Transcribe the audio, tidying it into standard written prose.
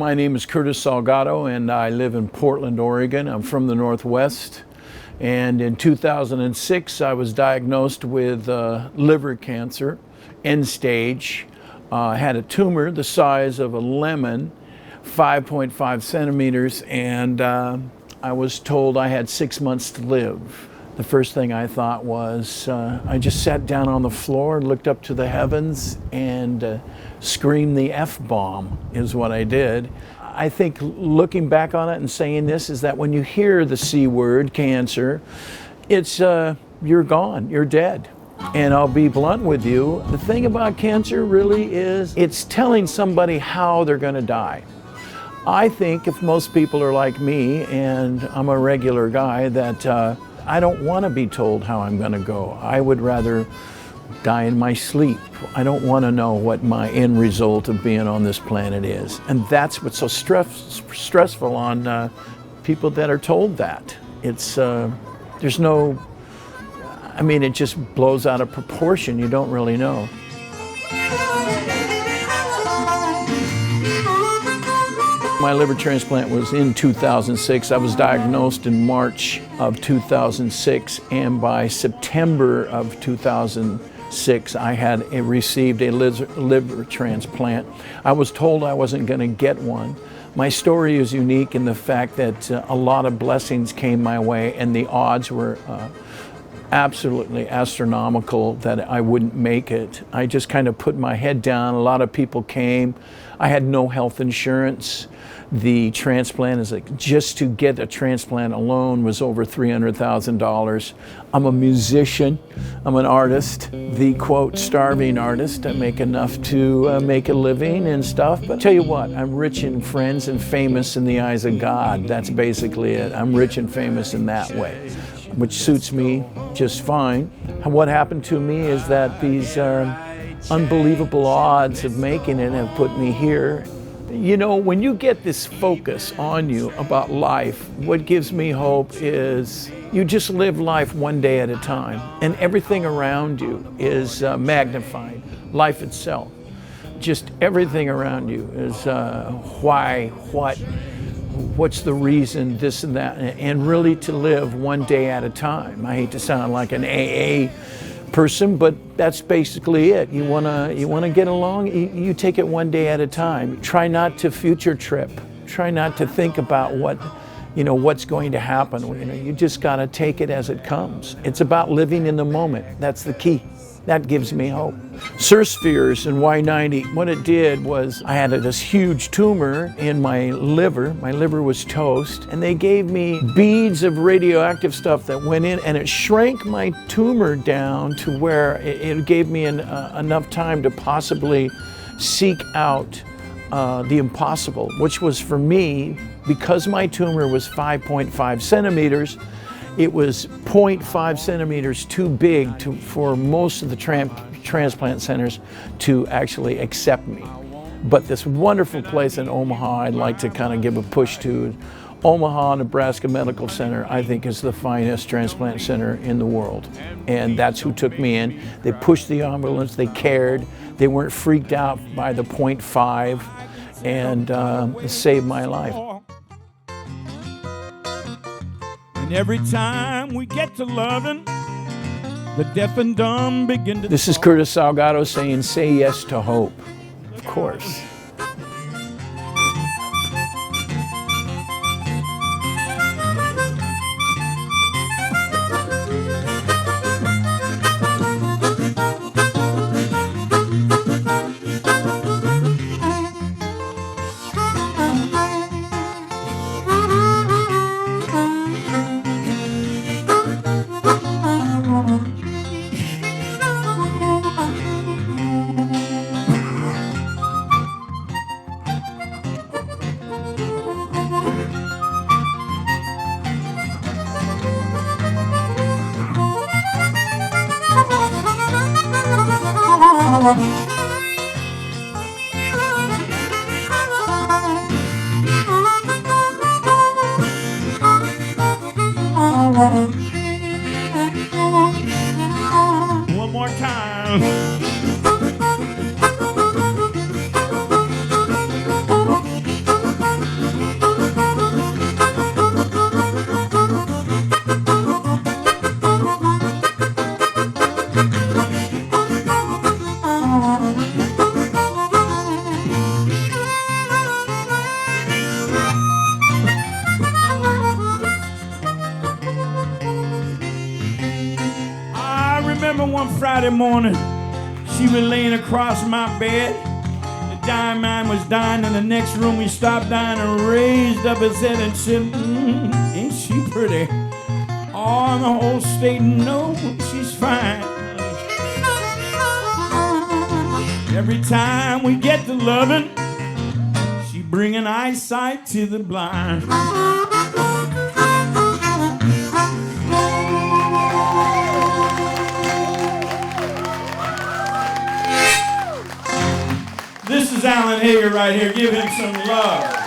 my name is Curtis Salgado and I live in Portland, Oregon. I'm from the Northwest. And in 2006, I was diagnosed with liver cancer, end stage. I had a tumor the size of a lemon, 5.5 centimeters, and I was told I had 6 months to live. The first thing I thought was, I just sat down on the floor and looked up to the heavens and screamed the F-bomb is what I did. I think looking back on it and saying this is that when you hear the C word, cancer, it's you're gone, you're dead. And I'll be blunt with you, the thing about cancer really is it's telling somebody how they're gonna die. I think if most people are like me, and I'm a regular guy, that I don't want to be told how I'm going to go. I would rather die in my sleep. I don't want to know what my end result of being on this planet is. And that's what's so stressful on people that are told that. It's, there's no, I mean, it just blows out of proportion. You don't really know. My liver transplant was in 2006. I was diagnosed in March of 2006, and by September of 2006, I had received a liver transplant. I was told I wasn't going to get one. My story is unique in the fact that a lot of blessings came my way, and the odds were absolutely astronomical that I wouldn't make it. I just kind of put my head down. A lot of people came. I had no health insurance. The transplant is like, just to get a transplant alone was over $300,000. I'm a musician, I'm an artist, the quote, starving artist. I make enough to make a living and stuff, but tell you what, I'm rich in friends and famous in the eyes of God. That's basically it. I'm rich and famous in that way, which suits me just fine. And what happened to me is that these unbelievable odds of making it have put me here. You know, when you get this focus on you about life, what gives me hope is you just live life one day at a time, and everything around you is magnified. Life itself, just everything around you is why, what's the reason, this and that, and really to live one day at a time. I hate to sound like an AA person, but that's basically it. You wanna get along, you take it one day at a time. Try not to future trip. Try not to think about what's going to happen. You just gotta take it as it comes. It's about living in the moment. That's the key. That gives me hope. Surspheres and Y90, what it did was I had this huge tumor in my liver. My liver was toast, and they gave me beads of radioactive stuff that went in, and it shrank my tumor down to where it gave me enough time to possibly seek out the impossible, which was for me, because my tumor was 5.5 centimeters, it was 0.5 centimeters too big for most of the transplant centers to actually accept me. But this wonderful place in Omaha, I'd like to kind of give a push to. Omaha, Nebraska Medical Center, I think is the finest transplant center in the world. And that's who took me in. They pushed the ambulance, they cared, they weren't freaked out by the 0.5, and it saved my life. And every time we get to loving, the deaf and dumb begin to... This is Curtis Salgado saying, say yes to hope. Of course. One more time. one Friday morning, she was laying across my bed. The dying man was dying in the next room. He stopped dying and raised up his head and said, ain't she pretty? Oh, and the whole state knows she's fine. Every time we get to loving, she bringing eyesight to the blind. This is Alan Hager right here. Give him some love.